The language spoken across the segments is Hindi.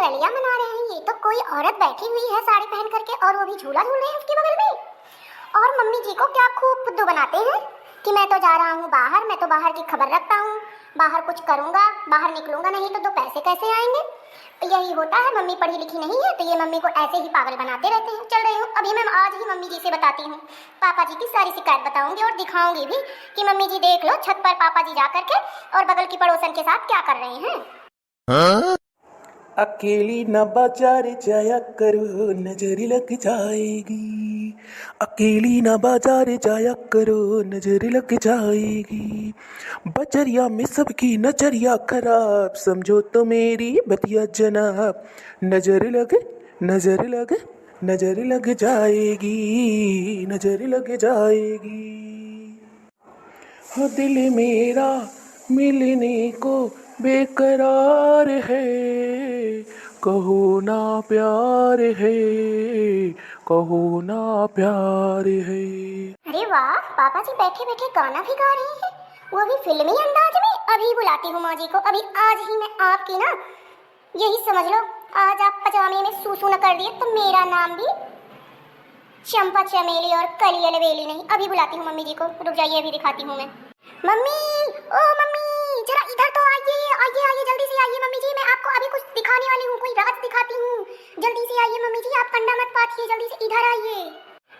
रलिया मना रहे हैं। ये तो कोई औरत बैठी हुई है साड़ी पहन करके और वो भी झूला झूल रहे हैं उसके बगल में। और मम्मी जी को क्या खूब फुद्दू बनाते हैं कि मैं तो जा रहा हूँ बाहर, मैं तो बाहर की खबर रखता हूँ, बाहर कुछ करूँगा, बाहर निकलूंगा नहीं तो दो पैसे कैसे आएंगे। यही होता है, मम्मी पढ़ी लिखी नहीं है तो ये मम्मी को ऐसे ही पागल बनाते रहते हैं। चल रही हूँ अभी, मैं आज ही मम्मी जी से बताती हूँ, पापा जी की सारी शिकायत बताऊंगी और दिखाऊंगी भी कि मम्मी जी देख लो छत पर पापा जी जा करके और बगल की पड़ोसन के साथ क्या कर रहे हैं। अकेली न बाजार जाया करो नजर लग जाएगी, अकेली न बाजार जाया करो नजर लग जाएगी। बजरिया में सबकी नजरिया खराब, समझो तो मेरी बतिया जनाब। नजर लग नजर लग नजर लग जाएगी, नजर लग जाएगी। हाँ दिल मेरा मिलने को बेकरार है, कहो ना प्यार है, कहो ना प्यार है। अरे वाह, पापा जी बैठे बैठे गाना भी गा रहे हैं, वो भी फिल्मी अंदाज में। अभी बुलाती हूँ माँ जी को, अभी आज ही मैं आपकी ना, यही समझ लो आज आप पजामे में सूसू न कर दिए तो मेरा नाम भी चंपा चमेली और कलियल वेली नहीं। अभी बुलाती हूँ मम्मी जी को, रुक जाइए अभी दिखाती हूँ मैं। मम्मी, ओ मम्मी, जरा इधर तो आइए, आइए आइए जल्दी से आइए मम्मी जी, मैं आपको अभी कुछ दिखाने वाली हूँ, कोई राज दिखाती हूँ। जल्दी से आइए मम्मी जी, आप कंडा मत पाथिए, जल्दी से इधर आइए।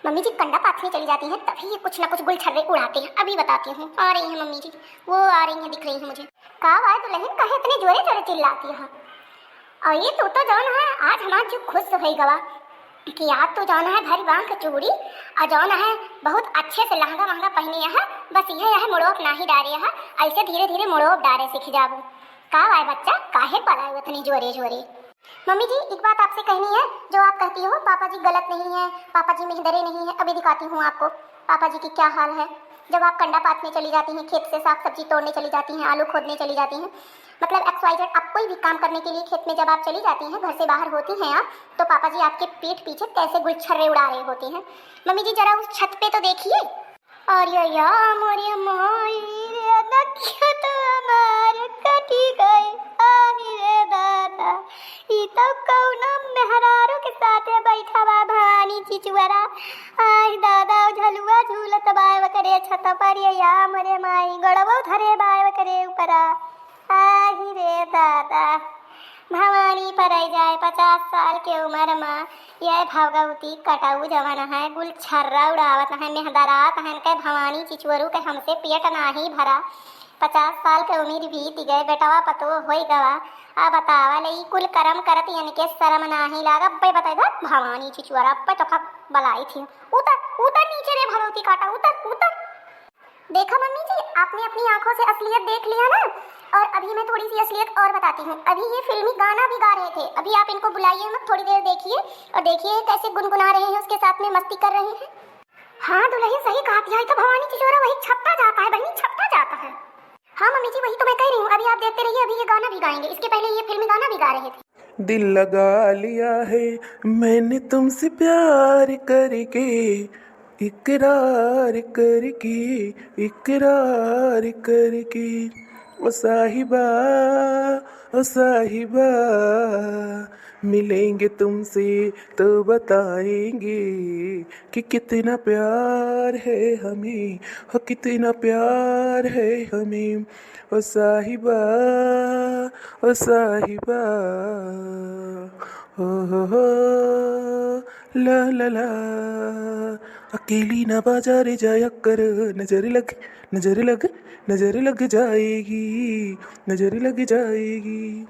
मम्मी जी कंडा पाथने चली जाती हैं तभी ये कुछ ना कुछ गुलछर्रे उड़ाते हैं। अभी बताती हूँ, आ रही हैं मम्मी जी, वो आ रही हैं, दिख रही हैं मुझे। कहा वाह दुल्हन, कहे इतने जोरे जोरे चिल्लाती है। और ये तो जौन है आज हमारा जो खुश हो गवा कि आज तो जाना है भरी बांह चूड़ी और जाना है बहुत अच्छे से लहंगा महंगा पहने है, बस यह मुड़ोप ना ही डारे है, ऐसे धीरे धीरे मुड़ोप डारे सीख जाबू। का वाय बच्चा काहे पड़ा इतनी जोरे जोरे। मम्मी जी एक बात आपसे कहनी है, जो आप कहती हो पापा जी गलत नहीं है, पापा जी मेहदरे नहीं है। अभी दिखाती हूँ आपको पापा जी की क्या हाल है। जब आप कंडा पाथने चली जाती हैं, खेत से साग सब्जी तोड़ने चली जाती हैं, आलू खोदने चली जाती हैं, मतलब XYZ आप कोई भी काम करने के लिए खेत में जब आप चली जाती हैं, घर से बाहर होती हैं आप, तो पापा जी आपके पीठ पीछे कैसे गुलछर्रे उड़ा रहे होते हैं। मम्मी जी जरा उस छत पे तो देखिए। और या मोरे माई रे नकिया तो हमारे कटी गए, आई रे दादा ई तो कौनो मेहरारू के साथे बैठा बा भवानी चिचुरा। आई दादा झलुआ झूलत बाय करे छत पर, या मोरे माई गड़बो धरे बाय करे ऊपरा। आई रे दादा भवानी पर जाए 50 साल के उम्र में, यह भगवती कटाऊ जवान है, गुलछर्रा उड़ावत है, मेहदरात है के भवानी चिचुरू के हमसे पेट नाही भरा। 50 साल के उम्र बीत गए, बेटवा पतो हो गवा। अब बतावा ले कुल कर्म करत यानी के शर्म नाही लागा। बे बताएगा भवानी चिचुरा पे तो बलाई थी। उतर उतर नीचे रे भगवती काटा, उतर उतर। देखा मम्मी जी, आपने अपनी आंखों से असलियत देख लिया ना। और अभी मैं थोड़ी सी असलियत और बताती हूँ। अभी ये फिल्मी गाना भी गा रहे थे, अभी आप इनको बुलाइए मत, थोड़ी देर देखिए और देखिए कैसे गुनगुना रहे हैं, उसके साथ में मस्ती कर रहे हैं। हाँ दुल्हन सही कहा थी, तो भवानी चिचोरा वही छपता जाता है बहनी, छपता जाता है। हाँ मम्मी जी वही तो मैं कह रही हूँ, अभी आप देखते रहिए, अभी ये गाना भी गाएंगे, इसके पहले ये फिल्मी गाना भी गा रहे थे। दिल लगा लिया है मैंने तुमसे प्यार करके, इकरार करके, इकरार करके। ओ साहिबा, ओ साहिबा, मिलेंगे तुमसे तो बताएंगे कि कितना प्यार है हमें, हो कितना प्यार है हमें। ओ साहिबा, ओ साहिबा, हो ला ला ला। अकेली ना बाजार जाया कर, नजर लग नजर लग नजर लग जाएगी, नजर लग जाएगी।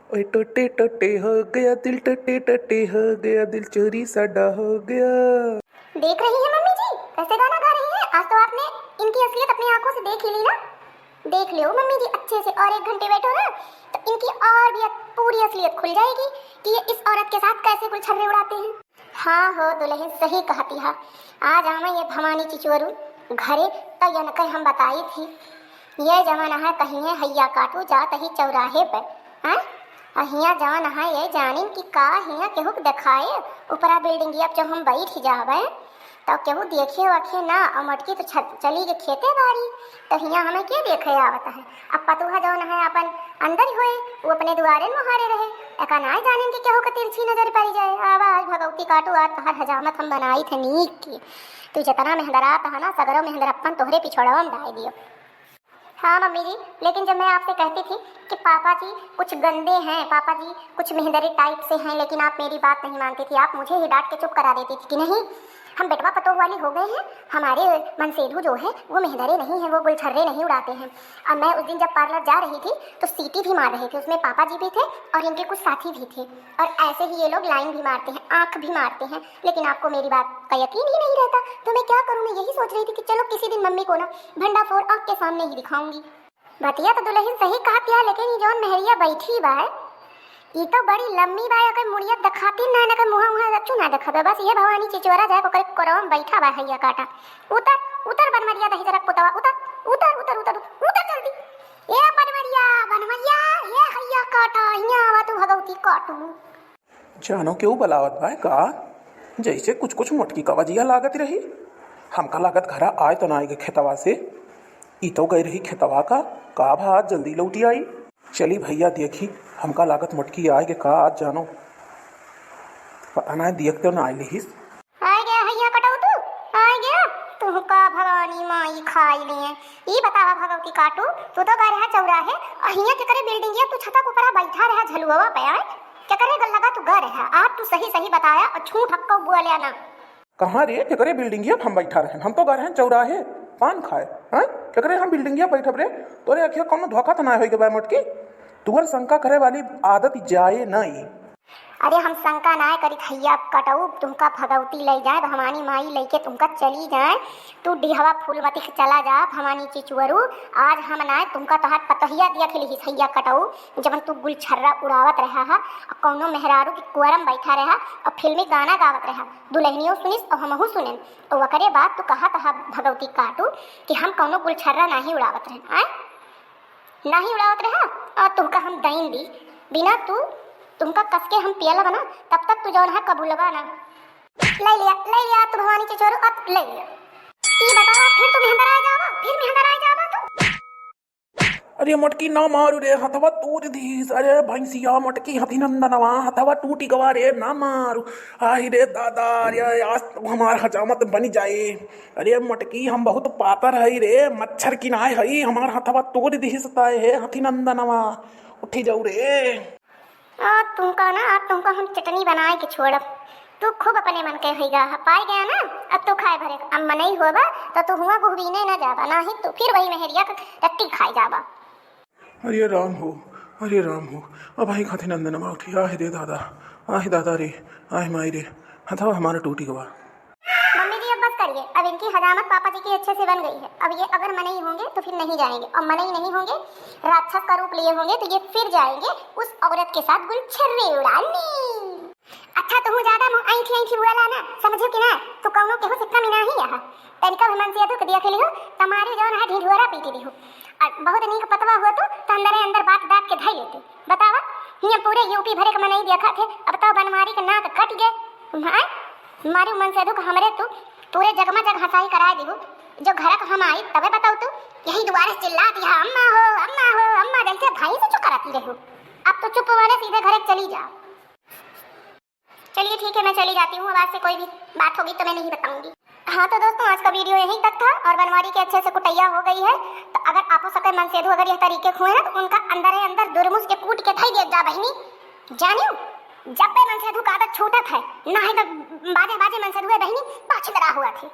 ओए टोटे टोटे हो गया दिल, टोटे टोटे हो गया दिल, चोरी साडा हो गया। देख रही है मम्मी जी कैसे गाना गा रही है। आज तो आपने इनकी असलियत अपनी आंखों से देख ही ली ना। देख लो मम्मी जी अच्छे से, और 1 घंटे बैठो ना तो इनकी और भी पूरी असलियत खुल जाएगी कि ये इस औरत के साथ कैसे गुलछर्रे उड़ाते हैं। हाँ हो दुल्हन सही कहती है, आज आमा ये भवानी चिचोरू घरे तो यन कहीं हम बताई थी, ये जमाना है कहीं है हैया काटू जात ही चौराहे पर। हाँ अहिया जान है ये जानिन कि का हिया केहू दिखाए ऊपरा बिल्डिंग अब जो हम बैठ जावे तो केहू देखे वखे ना और मटकी तो चली के खेते बारी तो हियाँ हमें के देखे आवता है। अब पतुहा जौन है अपन अंदर ही होए वो अपने दुआरे में हारे रहे एका ना जाने कि केहू का तिरछी नजर पड़ जाए। आवाज भगवती काटू आज हर हजामत हम बनाई थे नीक की तू जितना मेहंदरा था ना सगरों मेहंदरप्पन तोहरे पिछड़वा में डाल दियो। हाँ मम्मी जी, लेकिन जब मैं आपसे कहती थी कि पापा जी कुछ गंदे हैं, पापा जी कुछ मेहंदरे टाइप से हैं, लेकिन आप मेरी बात नहीं मानती थी। आप मुझे ही डांट के चुप करा देती थी कि नहीं हम बेटवा पतोह वाली हो गए हैं, हमारे मनसेधु जो है वो मेहंदरे नहीं है, वो गुलछर्रे नहीं उड़ाते हैं। अब मैं उस दिन जब पार्लर जा रही थी तो सीटी भी मार रहे थे, उसमें पापा जी भी थे और इनके कुछ साथी भी थे। और ऐसे ही ये लोग लाइन भी मारते हैं, आँख भी मारते हैं, लेकिन आपको मेरी बात का यकीन ही नहीं रहता। तो मैं क्या करूँ, मैं यही सोच रही थी कि चलो किसी दिन मम्मी को ना भंडा फोड़ आँख के सामने ही दिखाऊंगी। बतिया तो दुल्हन सही कहा पिया, लेकिन ये जौन मेहरिया बैठी बा ये तो बड़ी लम्बी बा, अगर मुड़िया दिखाती ना ना मुहा मुहा रचू ना दिखाबे, बस ये भवानी चिचोरा जाए को कोरम बैठा बा हैया काटा। उतर उतर बनमरिया दही जरा पुतवा, उतर उतर उतर उतर उतर जल्दी। ए बनमरिया बनमरिया ये हैया काटा हिया आवा तू भगवती काटू। जानो क्यों बलावत भाई का जैसे कुछ कुछ मोटकी कवजिया लागत रही। हमका लागत घरा आए तो ना आएगे खेतवा से, ई तो गई रही खेतवा का भात जल्दी लौटी आई। चली भैया देखी हमका लागत मटकी आएगे का आज जानो पता ना देखते ना आई लिहिस। आ गया हैया कटाऊ तू आ गया तू का भवानी माई खाई लिए। ई बतावा भगवती काटू तू तो गए रहा चौराहे अहिया के करे बिल्डिंग तू छता के ऊपर बैठा रहा झलुआ पे आए क्या करे गल लगा तू गए रहा। आज तू सही सही बताया और छू ठक्का बोलिया ना। कहाँ रे के करे बिल्डिंग हम बैठा रहे, हम तो गए रहे चौराहे पान खाए हैं क्या करे हम बिल्डिंग बैठब रे। तोरे अखिया कौनो धोखा तो ना होगे मटकी, तुहर शंका करे वाली आदत जाए नहीं। अरे हम शंका ना करी खैया कटऊ तुमका भगवती ले जाए भवानी माई लेके तुमका चली जाए, तू डिहवा फूलमती चला जा भवानी चिचुअरू। आज हम ना तुमका तोहार पतहिया दिया खिली खैया कटऊ जब तू गुलछर्रा उड़ावत रहा है और कौनो मेहरारू की कुआरम बैठा रहा और फिल्मी गाना गावत रहा, दुल्हनियों सुनिस और हमहू सुनेन और वकरे बात तू कहा तहा भगवती काटू कि हम कौनो गुलछर्रा नहीं उड़ावत रहे आए नहीं उड़ावत रहा और तुमका हम दईन दी बिना तुमका कसके हम पियला बना तब तक तू जौन है कबूलवा ना ले लिया तू भवानी चिचोरू अब ले लिया। ई बतावा फिर तू मेहंदर आ जावा तू। अरे मटकी ना मारू रे हथवा तोड़ दीस, अरे भैंसिया मटकी हथी नंदनवा हथवा टूटी गवा रे ना मारू। आई रे दादा अरे आज तो हमार हजामत बनी जाए। अरे मटकी हम बहुत पातर हई रे, मच्छर किनाए हई हमार हथवा तोड़ दीस ताए है हथी नंदनवा उठी जाऊ रे। तुमका हम चटनी बनाए के छोड़ब, तू खूब अपने मन के होगा पाए गया ना। अब तो खाए भरे अब मन ही होगा तो तू हुआ गुहबीने ना जाबा ना ही तो फिर वही मेहरिया का टट्टी खाई जाबा। अरे राम हो अब भाई खाती नंदन मा उठी आहे रे दादा आहे दादा रे आहे माई रे हथवा हमारा टूटी गवा। मम्मी जी अब बस करिए, अब इनकी हजामत पापा जी की अच्छे से बन गई है। अब ये अगर मने ही होंगे तो फिर नहीं जाएंगे और मने ही नहीं होंगे राक्षस का रूप लिए होंगे तो ये फिर जाएंगे उस औरत के साथ गुलछर्रे उड़ाने। अच्छा तुम ज्यादा ऐठी बोला ना समझो कि ना तो कौनो केहू सिक्का में नहीं है तरीका भी मन से तो दिया खेली हो तुम्हारी जौन है ढिढोरा पीटी दी हो और बहुत नीक पतवा हुआ तो अंदर अंदर बात दाब के धई लेते। बतावा ये पूरे यूपी भरे के मन नहीं देखा थे, अब तो बनमारी का नाक कट गए हां मारी मन से दुख हमरे तू पूरे जगमा जग हंसाई करा दी हो। जो घर का हम आई तबे बताओ तू यही दुआरे चिल्ला दिया अम्मा जैसे भाई से चुप कराती रही हो। अब तो चुप वाले सीधे घर चली जाओ। चलिए ठीक है मैं चली जाती हूँ, अब आज से कोई भी बात होगी तो मैं नहीं बताऊंगी। हाँ तो दोस्तों आज का वीडियो यहीं तक था और बनवारी के अच्छे से कुटैया हो गई है। तो अगर आपो सके मन से अगर यह तरीके खुए ना तो उनका अंदर दुरमुस के कूट के थई दे जा बहनी जानियो। जब पे मन से आदत छूटत है ना है तो बाजे मन से बहनी पाछड़ा हुआ थी।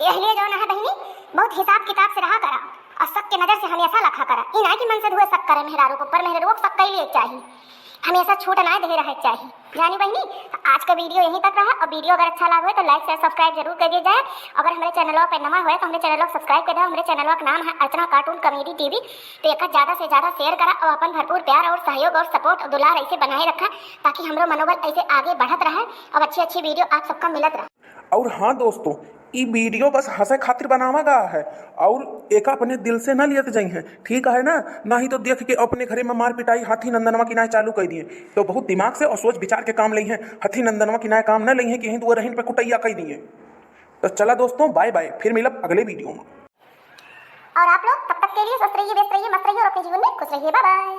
इसलिए जो ना है बहनी बहुत हिसाब किताब से रहा करा और सबके नजर से हमेशा रखा करा। इन है कि मन से शक करे मेहरारू को पर मेहरारू शक कर लिए चाहिए, हमेशा छूट ना दे रहे चाहिए जानी बहनी। तो आज का वीडियो यहीं तक रहा और वीडियो अगर अच्छा लगा तो लाइक शेयर सब्सक्राइब जरूर कर दिया जाए। अगर हमारे चैनल पर नवा हुआ तो हमारे चैनल को सब्सक्राइब कर दो। हमारे चैनल का नाम है अर्चना कार्टून कॉमेडी टीवी। तो एक ज़्यादा से ज़्यादा शेयर करा और अपन भरपूर प्यार और सहयोग और सपोर्ट और दुलार ऐसे बनाए रखा ताकि हमारा मनोबल ऐसे आगे बढ़त रहे और अच्छी वीडियो आप सबका मिलत रहे। और हाँ दोस्तों ये वीडियो बस हंसे खातिर बनावा गया है और एक अपने दिल से ना लियत जाई है, ठीक है ना ही तो देख के अपने घरे में मार पिटाई हाथी नंदनवा की नाय चालू कर दिए। तो बहुत दिमाग से और सोच विचार के काम ली है, हाथी नंदनवा की नाय काम न ली है कि हिंदू रहीन पे कुटैया कर दिए। तो चला दोस्तों, बाय बाय, फिर मिलब अगले वीडियो में। और आप लोग तब तक के लिए स्वस्थ रहिए, व्यस्त रहिए, मस्त रहिए और अपने जीवन में खुश रहिए। Bye bye.